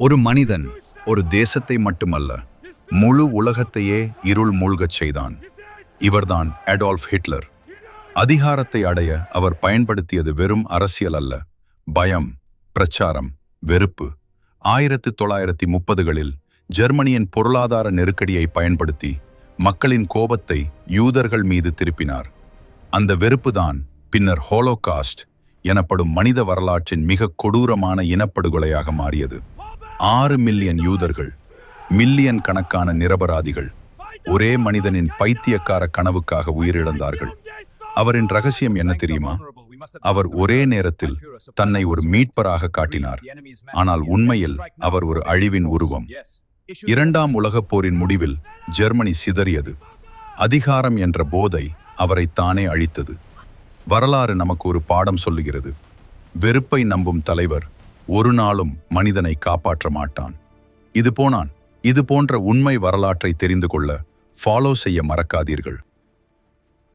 ஒரு மனிதன் ஒரு தேசத்தை மட்டுமல்ல, முழு உலகத்தையே இருள் மூழ்கச் செய்தான். இவர்தான் அடால்ஃப் ஹிட்லர். அதிகாரத்தை அடைய அவர் பயன்படுத்தியது வெறும் அரசியல் அல்ல, பயம், பிரச்சாரம், வெறுப்பு. 1930களில் ஜெர்மனியின் பொருளாதார நெருக்கடியை பயன்படுத்தி மக்களின் கோபத்தை யூதர்கள் மீது திருப்பினார். அந்த வெறுப்புதான் பின்னர் ஹோலோகாஸ்ட் எனப்படும் மனித வரலாற்றின் மிக கொடூரமான இனப்படுகொலையாக மாறியது. 6 மில்லியன் யூதர்கள், மில்லியன் கணக்கான நிரபராதிகள் ஒரே மனிதனின் பைத்தியக்கார கனவுக்காக உயிரிழந்தார்கள். அவரின் ரகசியம் என்ன தெரியுமா? அவர் ஒரே நேரத்தில் தன்னை ஒரு மீட்பராக காட்டினார், ஆனால் உண்மையில் அவர் ஒரு அழிவின் உருவம். 2ஆம் உலகப் போரின் முடிவில் ஜெர்மனி சிதறியது. அதிகாரம் என்ற போதை அவரை தானே அழித்தது. வரலாறு நமக்கு ஒரு பாடம் சொல்லுகிறது. வெறுப்பை நம்பும் தலைவர் ஒரு நாளும் மனிதனை காப்பாற்ற மாட்டான். இது போன்ற உண்மை வரலாற்றை தெரிந்து கொள்ள ஃபாலோ செய்ய மறக்காதீர்கள்.